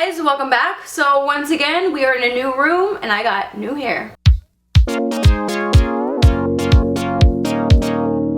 guys, welcome back. So once again, we are in a new room and I got new hair.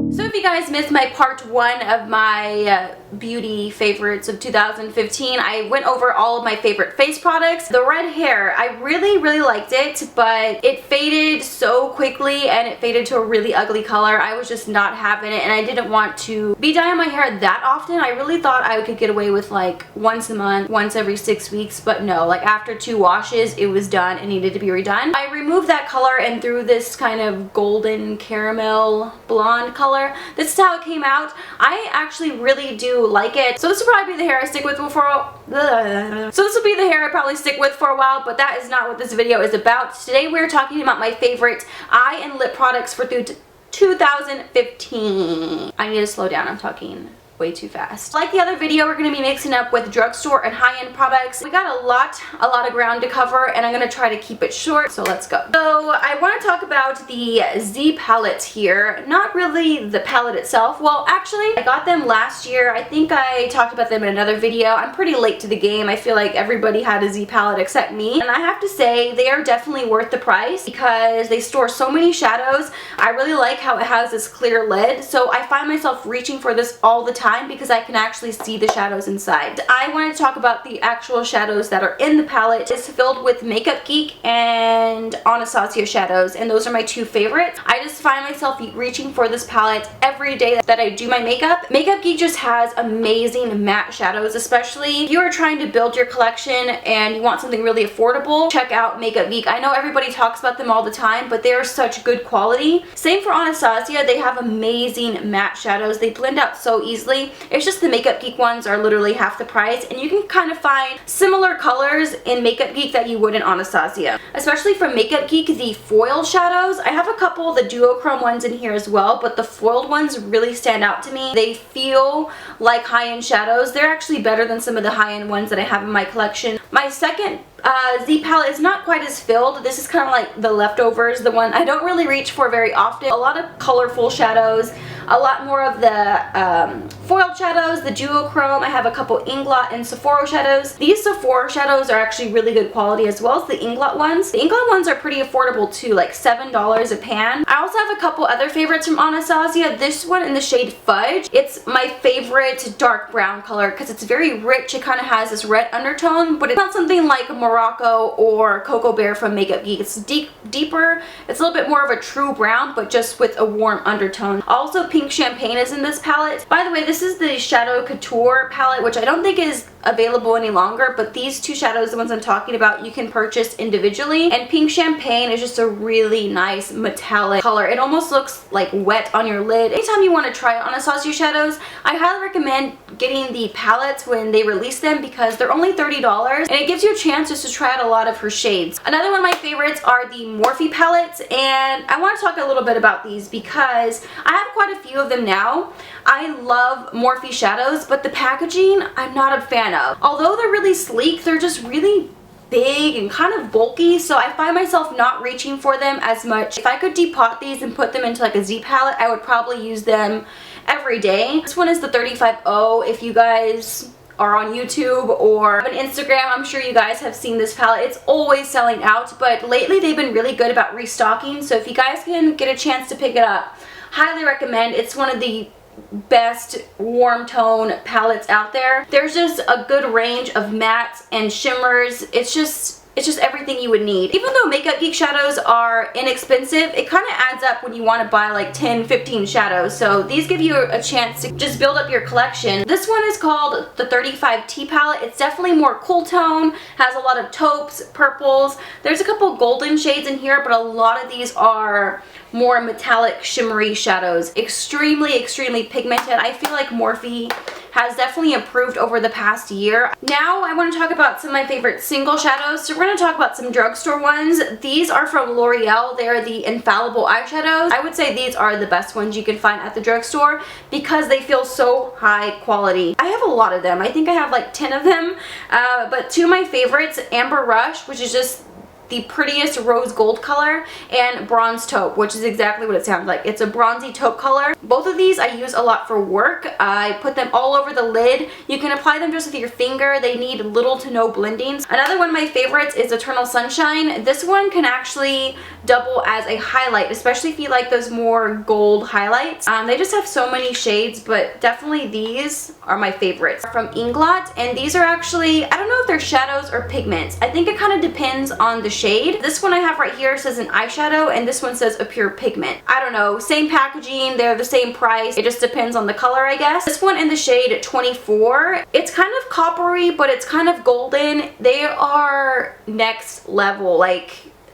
So if you guys missed my part 1 of my beauty favorites of 2015, I went over all of my favorite face products. The red hair, I really liked it, but it faded so quickly and it faded to a really ugly color. I was just not having it and I didn't want to be dyeing my hair that often. I really thought I could get away with like once a month, once every 6 weeks, but no, like after 2 washes it was done and needed to be redone. I removed that color and threw this kind of golden caramel blonde color. This is how it came out. I actually really do like it. So this will probably be the hair I stick with for a while. So this will be the hair I probably stick with for a while, but that is not what this video is about. Today we're talking about my favorite eye and lip products for 2015. I need to slow down, I'm talking way too fast. Like the other video, we're going to be mixing up with drugstore and high-end products. We got a lot of ground to cover and I'm going to try to keep it short, so let's go. So I want to talk about the Z palettes here. Not really the palette itself. Well, actually, I got them last year. I think I talked about them in another video. I'm pretty late to the game. I feel like everybody had a Z palette except me. And I have to say, they are definitely worth the price because they store so many shadows. I really like how it has this clear lid. So I find myself reaching for this all the time because I can actually see the shadows inside. I want to talk about the actual shadows that are in the palette. It's filled with Makeup Geek and Anastasia shadows, and those are my 2 favorites. I just find myself reaching for this palette every day that I do my makeup. Makeup Geek just has amazing matte shadows, especially if you are trying to build your collection and you want something really affordable. Check out Makeup Geek. I know everybody talks about them all the time, but they are such good quality. Same for Anastasia. They have amazing matte shadows. They blend out so easily. It's just the Makeup Geek ones are literally half the price, and you can kind of find similar colors in Makeup Geek that you would in Anastasia. Especially from Makeup Geek, the foil shadows. I have a couple of the duochrome ones in here as well, but the foiled ones really stand out to me. They feel like high-end shadows. They're actually better than some of the high-end ones that I have in my collection. My second Z palette is not quite as filled. This is kind of like the leftovers, the one I don't really reach for very often. A lot of colorful shadows, a lot more of the foiled shadows, the duochrome. I have a couple Inglot and Sephora shadows. These Sephora shadows are actually really good quality as well as the Inglot ones. The Inglot ones are pretty affordable too, like $7 a pan. I also have a couple other favorites from Anastasia. This one in the shade Fudge. It's my favorite dark brown color because it's very rich. It kind of has this red undertone, but it's not something like Morocco or Cocoa Bear from Makeup Geek. It's deeper. It's a little bit more of a true brown, but just with a warm undertone. Also, Pink Champagne is in this palette. By the way, this is the Shadow Couture palette, which I don't think is available any longer, but these 2 shadows, the ones I'm talking about, you can purchase individually. And Pink Champagne is just a really nice metallic color. It almost looks like wet on your lid. Anytime you want to try Anastasia shadows, I highly recommend getting the palettes when they release them because they're only $30 and it gives you a chance just to try out a lot of her shades. Another one of my favorites are the Morphe palettes, and I want to talk a little bit about these because I have quite a few of them now. I love Morphe shadows, but the packaging I'm not a fan of. Although they're really sleek, they're just really big and kind of bulky, so I find myself not reaching for them as much. If I could depot these and put them into like a Z palette, I would probably use them every day. This one is the 35O. If you guys are on YouTube or on Instagram, I'm sure you guys have seen this palette. It's always selling out, but lately they've been really good about restocking, so if you guys can get a chance to pick it up, highly recommend. It's one of the best warm tone palettes out there. There's just a good range of mattes and shimmers. It's just everything you would need. Even though Makeup Geek shadows are inexpensive, it kind of adds up when you want to buy like 10-15 shadows. So these give you a chance to just build up your collection. This one is called the 35T palette. It's definitely more cool tone, has a lot of taupes, purples. There's a couple golden shades in here, but a lot of these are more metallic shimmery shadows. Extremely pigmented. I feel like Morphe has definitely improved over the past year. Now I want to talk about some of my favorite single shadows. So we're going to talk about some drugstore ones. These are from L'Oreal. They're the Infallible eyeshadows. I would say these are the best ones you can find at the drugstore because they feel so high quality. I have a lot of them. I think I have like 10 of them. But 2 of my favorites, Amber Rush, which is just the prettiest rose gold color, and bronze taupe, which is exactly what it sounds like. It's a bronzy taupe color. Both of these I use a lot for work. I put them all over the lid. You can apply them just with your finger. They need little to no blending. Another one of my favorites is Eternal Sunshine. This one can actually double as a highlight, especially if you like those more gold highlights. They just have so many shades, but definitely these are my favorites. From INGLOT, and these are actually, I don't know if they're shadows or pigments. I think it kind of depends on the shade. This one I have right here says an eyeshadow, and this one says a pure pigment. I don't know, same packaging, they're the same price. It just depends on the color, I guess. This one in the shade 24. It's kind of coppery, but it's kind of golden. They are next level. Like,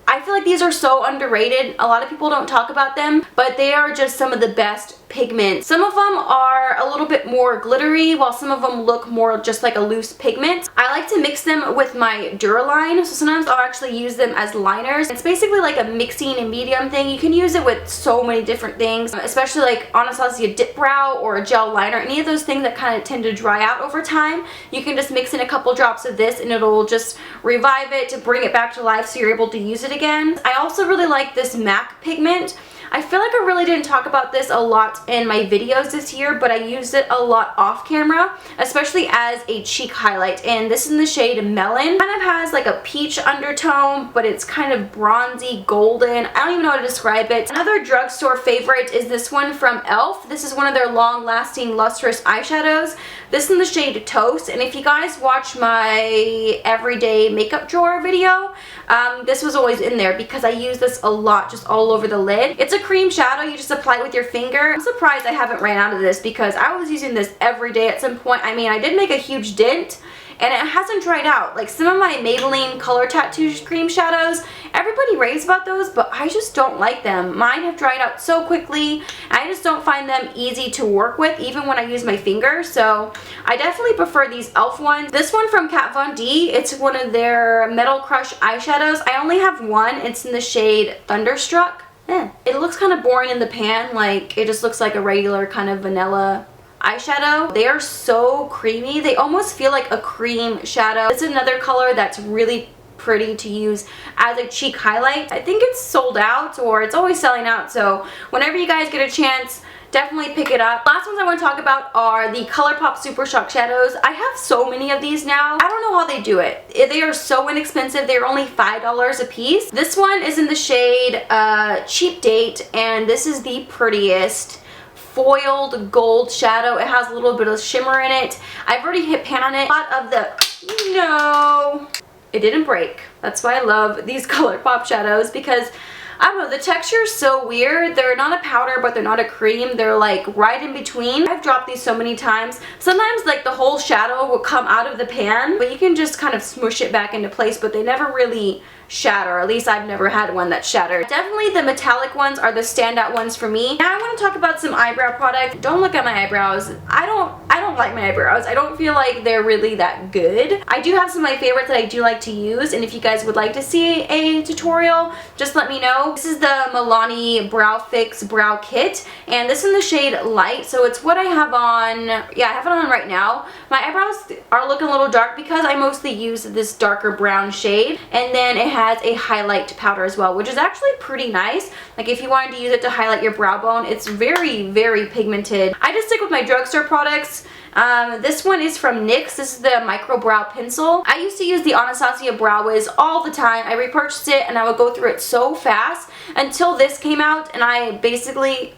I feel like these are so underrated. A lot of people don't talk about them, but they are just some of the best pigments. Some of them are a little bit more glittery, while some of them look more just like a loose pigment. I like to mix them with my DURALINE, so sometimes I'll actually use them as liners. It's basically like a mixing and medium thing. You can use it with so many different things, especially like ANASTASIA dip brow or a gel liner, any of those things that kind of tend to dry out over time. You can just mix in a couple drops of this and it'll just revive it to bring it back to life so you're able to use it again. I also really like this MAC pigment. I feel like I really didn't talk about this a lot in my videos this year, but I used it a lot off camera, especially as a cheek highlight. And this is in the shade Melon. Kind of has like a peach undertone, but it's kind of bronzy golden. I don't even know how to describe it. Another drugstore favorite is this one from e.l.f. This is one of their long-lasting lustrous eyeshadows. This is in the shade Toast, and if you guys watch my everyday makeup drawer video, this was always in there because I use this a lot just all over the lid. It's a cream shadow. You just apply it with your finger. I'm surprised I haven't ran out of this because I was using this every day at some point. I mean, I did make a huge dent and it hasn't dried out. Like some of my Maybelline Color Tattoo cream shadows, everybody raves about those, but I just don't like them. Mine have dried out so quickly. I just don't find them easy to work with even when I use my finger, so I definitely prefer these e.l.f. ones. This one from Kat Von D, it's one of their Metal Crush eyeshadows. I only have one. It's in the shade Thunderstruck. It looks kind of boring in the pan, like it just looks like a regular kind of vanilla eyeshadow. They are so creamy. They almost feel like a cream shadow. It's another color that's really pretty to use as a cheek highlight. I think it's sold out or it's always selling out, so whenever you guys get a chance, definitely pick it up. Last ones I want to talk about are the ColourPop Super Shock shadows. I have so many of these now. I don't know how they do it. They are so inexpensive. They're only $5 a piece. This one is in the shade Cheap Date, and this is the prettiest foiled gold shadow. It has a little bit of shimmer in it. I've already hit pan on it. A lot of the, no, it didn't break. That's why I love these ColourPop shadows, because I don't know, the texture is so weird. They're not a powder, but they're not a cream. They're like right in between. I've dropped these so many times. Sometimes like the whole shadow will come out of the pan, but you can just kind of smush it back into place, but they never really shatter. At least I've never had one that shattered. Definitely the metallic ones are the standout ones for me. Now I want to talk about some eyebrow product. Don't look at my eyebrows. I don't like my eyebrows. I don't feel like they're really that good. I do have some of my favorites that I do like to use, and if you guys would like to see a tutorial, just let me know. This is the MILANI Brow Fix Brow Kit, and this is in the shade Light, so it's what I have on. Yeah, I have it on right now. My eyebrows are looking a little dark because I mostly use this darker brown shade, and then it has a highlight powder as well, which is actually pretty nice. Like if you wanted to use it to highlight your brow bone, it's very, very pigmented. I just stick with my drugstore products. This one is from NYX. This is the Micro Brow Pencil. I used to use the Anastasia Brow Wiz all the time. I repurchased it and I would go through it so fast until this came out, and I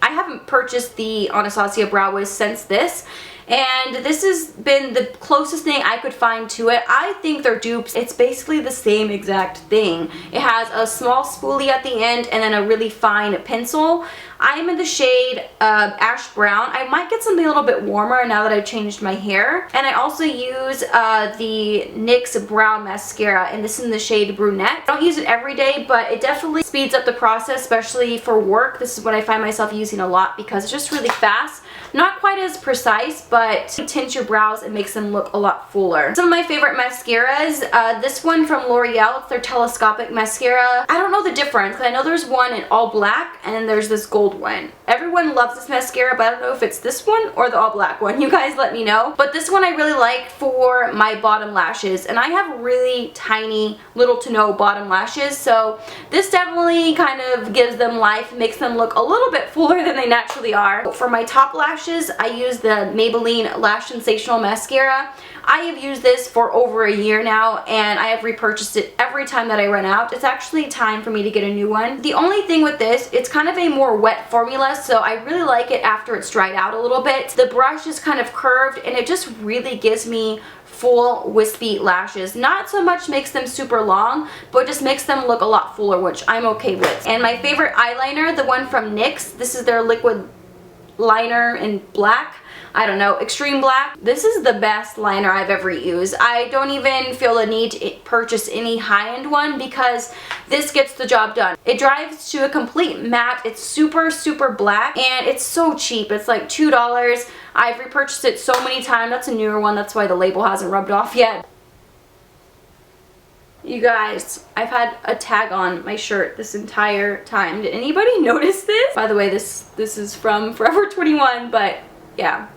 haven't purchased the Anastasia Brow Wiz since this. And this has been the closest thing I could find to it. I think they're dupes. It's basically the same exact thing. It has a small spoolie at the end and then a really fine pencil. I am in the shade Ash Brown. I might get something a little bit warmer now that I've changed my hair. And I also use the NYX Brow Mascara, and this is in the shade Brunette. I don't use it every day, but it definitely speeds up the process, especially for work. This is what I find myself using a lot because it's just really fast. Not quite as precise, but it tints your brows and makes them look a lot fuller. Some of my favorite mascaras, this one from L'Oreal, it's their Telescopic mascara. I don't know the difference, because I know there's one in all black and then there's this gold gold one. Everyone loves this mascara, but I don't know if it's this one or the all black one. You guys let me know. But this one I really like for my bottom lashes, and I have really tiny, little to no bottom lashes, so this definitely kind of gives them life, makes them look a little bit fuller than they naturally are. For my top lashes, I use the Maybelline Lash Sensational Mascara. I have used this for over a year now, and I have repurchased it every time that I run out. It's actually time for me to get a new one. The only thing with this, it's kind of a more wet formula, so I really like it after it's dried out a little bit. The brush is kind of curved, and it just really gives me full wispy lashes. Not so much makes them super long, but just makes them look a lot fuller, which I'm okay with. And my favorite eyeliner, the one from NYX, this is their liquid liner in black. I don't know, extreme black. This is the best liner I've ever used. I don't even feel the need to purchase any high-end one because this gets the job done. It dries to a complete matte. It's super, super black, and it's so cheap. It's like $2. I've repurchased it so many times. That's a newer one. That's why the label hasn't rubbed off yet. You guys, I've had a tag on my shirt this entire time. Did anybody notice this? By the way, this is from Forever 21, but yeah.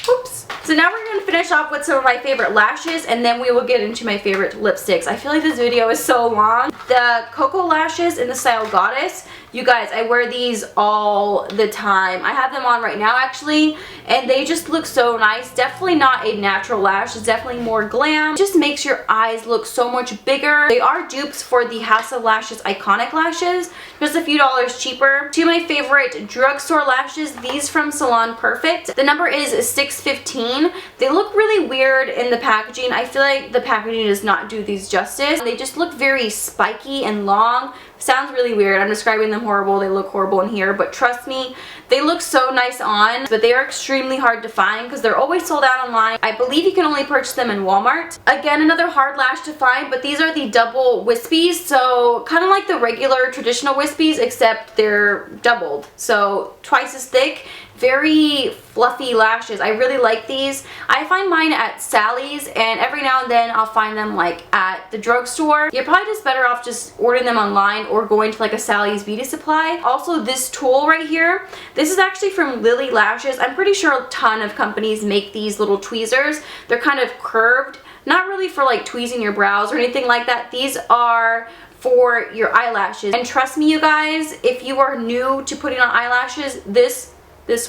Oops. So now we're going to finish off with some of my favorite lashes, and then we will get into my favorite lipsticks. I feel like this video is so long. The KOKO lashes in the style Goddess. You guys, I wear these all the time. I have them on right now actually, and they just look so nice. Definitely not a natural lash. It's definitely more glam. It just makes your eyes look so much bigger. They are dupes for the House of Lashes Iconic Lashes. Just a few dollars cheaper. Two of my favorite drugstore lashes, these from Salon Perfect. The number is 615. They look really weird in the packaging. I feel like the packaging does not do these justice. They just look very spiky and long. Sounds really weird. I'm describing them horrible. They look horrible in here, but trust me, they look so nice on, but they are extremely hard to find because they're always sold out online. I believe you can only purchase them in Walmart. Again, another hard lash to find, but these are the double wispies, so kind of like the regular traditional wispies, except they're doubled, so twice as thick. Very fluffy lashes. I really like these. I find mine at Sally's, and every now and then I'll find them like at the drugstore. You're probably just better off just ordering them online or going to like a Sally's Beauty Supply. Also, this tool right here, this is actually from Lily Lashes. I'm pretty sure a ton of companies make these little tweezers. They're kind of curved. Not really for like tweezing your brows or anything like that. These are for your eyelashes. And trust me, you guys, if you are new to putting on eyelashes, this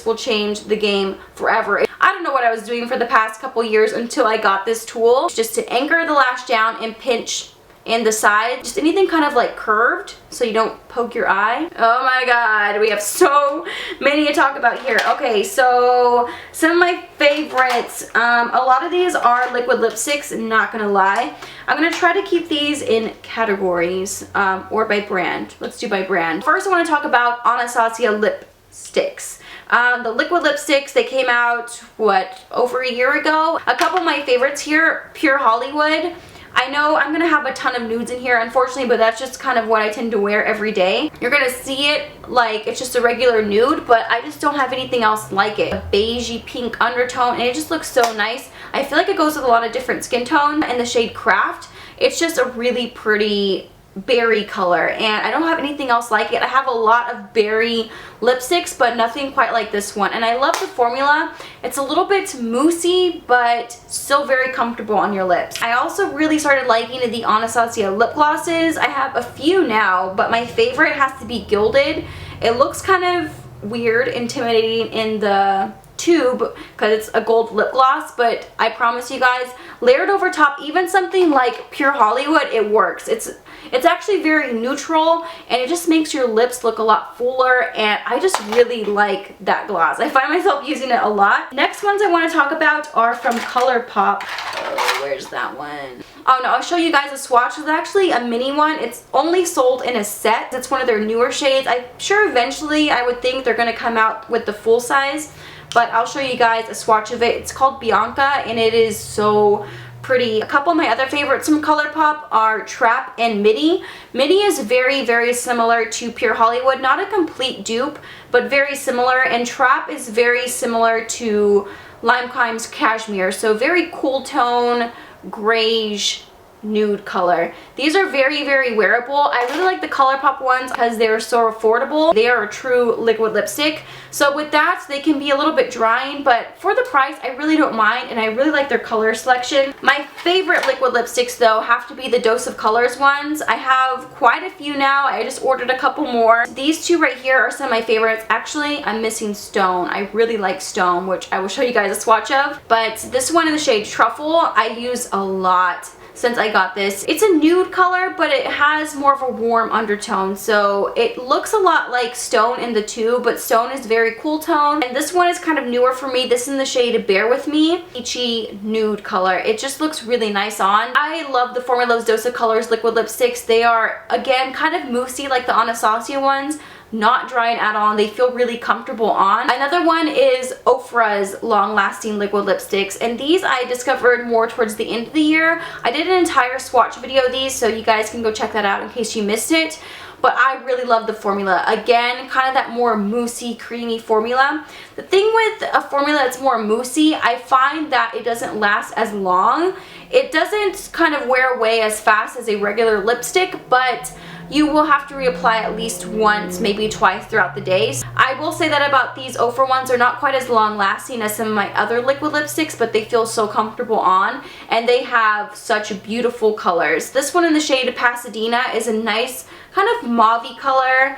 will change the game forever. I don't know what I was doing for the past couple years until I got this tool, just to anchor the lash down and pinch in the side. Just anything kind of like curved so you don't poke your eye. Oh my god, we have so many to talk about here. Okay, so some of my favorites. A lot of these are liquid lipsticks, not gonna lie. I'm gonna try to keep these in categories or by brand. Let's do by brand. First, I want to talk about Anastasia lipsticks. The liquid lipsticks, they came out, what, over a year ago? A couple of my favorites here, Pure Hollywood. I know I'm going to have a ton of nudes in here, unfortunately, but that's just kind of what I tend to wear every day. You're going to see it like it's just a regular nude, but I just don't have anything else like it. A beigey pink undertone, and it just looks so nice. I feel like it goes with a lot of different skin tones, and the shade Craft. It's just a really pretty berry color, and I don't have anything else like it. I have a lot of berry lipsticks, but nothing quite like this one, and I love the formula. It's a little bit moussey, but still very comfortable on your lips. I also really started liking the Anastasia lip glosses. I have a few now, but my favorite has to be Gilded. It looks kind of weird, intimidating in the tube because it's a gold lip gloss, but I promise you guys, layered over top, even something like Pure Hollywood, it works. It's actually very neutral, and it just makes your lips look a lot fuller, and I just really like that gloss. I find myself using it a lot. Next ones I want to talk about are from ColourPop. Oh, where's that one? Oh no, I'll show you guys a swatch. It's actually a mini one. It's only sold in a set. It's one of their newer shades. I'm sure eventually I would think they're going to come out with the full size, but I'll show you guys a swatch of it. It's called Bianca, and it is so pretty. A couple of my other favorites from ColourPop are Trap and Midi. Midi is very, very similar to Pure Hollywood. Not a complete dupe, but very similar. And Trap is very similar to Lime Crime's Cashmere. So very cool tone, grayish nude color. These are very, very wearable. I really like the ColourPop ones because they're so affordable. They are a true liquid lipstick. So with that, they can be a little bit drying, but for the price, I really don't mind, and I really like their color selection. My favorite liquid lipsticks, though, have to be the Dose of Colors ones. I have quite a few now. I just ordered a couple more. These two right here are some of my favorites. Actually, I'm missing Stone. I really like Stone, which I will show you guys a swatch of. But this one in the shade Truffle, I use a lot since I got this. It's a nude color, but it has more of a warm undertone, so it looks a lot like Stone in the tube, but Stone is very cool tone, and this one is kind of newer for me. This is in the shade Bear With Me, peachy nude color. It just looks really nice on. I love the Formula's Dose of Colors liquid lipsticks. They are, again, kind of moussey like the Anastasia ones. Not drying at all, and they feel really comfortable on. Another one is Ofra's long-lasting liquid lipsticks, and these I discovered more towards the end of the year. I did an entire swatch video of these, so you guys can go check that out in case you missed it. But I really love the formula. Again, kind of that more moussey, creamy formula. The thing with a formula that's more moussey, I find that it doesn't last as long. It doesn't kind of wear away as fast as a regular lipstick, but you will have to reapply at least once, maybe twice throughout the days. I will say that about these Ofra ones, are not quite as long lasting as some of my other liquid lipsticks, but they feel so comfortable on, and they have such beautiful colors. This one in the shade Pasadena is a nice kind of mauve-y color.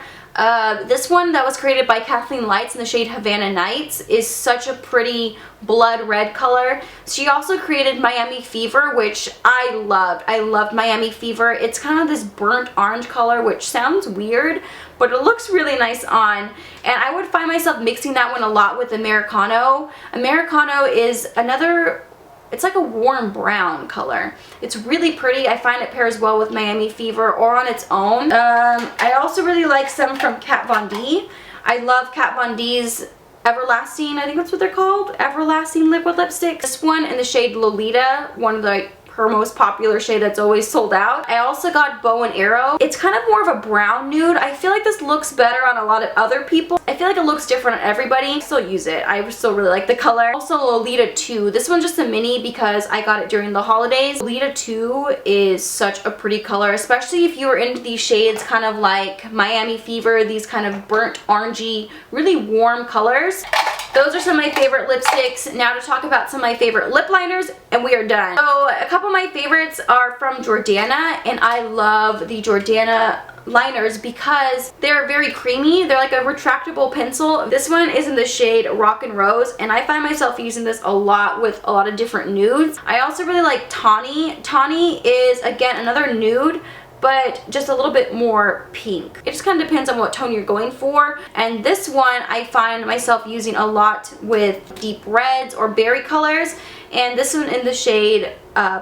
This one that was created by Kathleen Lights in the shade Havana Nights is such a pretty blood red color. She also created Miami Fever, which I loved. I loved Miami Fever. It's kind of this burnt orange color, which sounds weird, but it looks really nice on. And I would find myself mixing that one a lot with Americano. Americano is another, it's like a warm brown color. It's really pretty. I find it pairs well with Miami Fever or on its own. I also really like some from Kat Von D. I love Kat Von D's Everlasting, I think that's what they're called, Everlasting liquid lipstick. This one in the shade Lolita, one of the her most popular shade that's always sold out. I also got Bow and Arrow. It's kind of more of a brown nude. I feel like this looks better on a lot of other people. I feel like it looks different on everybody. I still use it. I still really like the color. Also Lolita 2. This one's just a mini because I got it during the holidays. Lolita 2 is such a pretty color, especially if you were into these shades kind of like Miami Fever, these kind of burnt orangey, really warm colors. Those are some of my favorite lipsticks. Now to talk about some of my favorite lip liners, and we are done. So a couple of my favorites are from Jordana, and I love the Jordana liners because they're very creamy. They're like a retractable pencil. This one is in the shade Rock and Rose, and I find myself using this a lot with a lot of different nudes. I also really like Tawny. Tawny is, again, another nude, but just a little bit more pink. It just kind of depends on what tone you're going for. And this one I find myself using a lot with deep reds or berry colors. And this one in the shade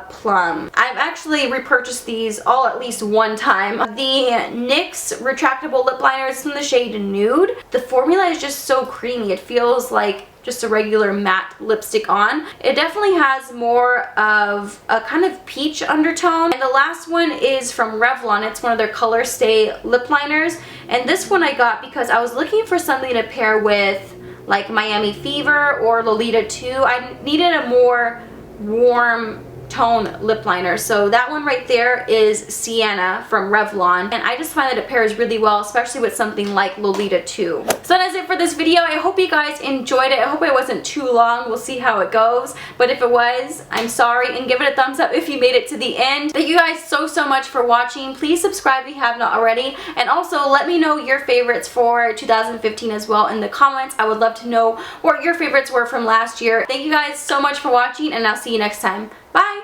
Plum. I've actually repurchased these all at least one time. The NYX retractable lip liner is in the shade Nude. The formula is just so creamy. It feels like just a regular matte lipstick on. It definitely has more of a kind of peach undertone. And the last one is from Revlon. It's one of their Color Stay lip liners. And this one I got because I was looking for something to pair with like Miami Fever or Lolita 2. I needed a more warm tone lip liner, so that one right there is Sienna from Revlon, and I just find that it pairs really well, especially with something like Lolita 2. So that's it for this video. I hope you guys enjoyed it. I hope it wasn't too long. We'll see how it goes, but if it was, I'm sorry, and give it a thumbs up if you made it to the end. Thank you guys so much for watching. Please subscribe if you have not already, and also let me know your favorites for 2015 as well in the comments. I would love to know what your favorites were from last year. Thank you guys so much for watching, and I'll see you next time. Bye!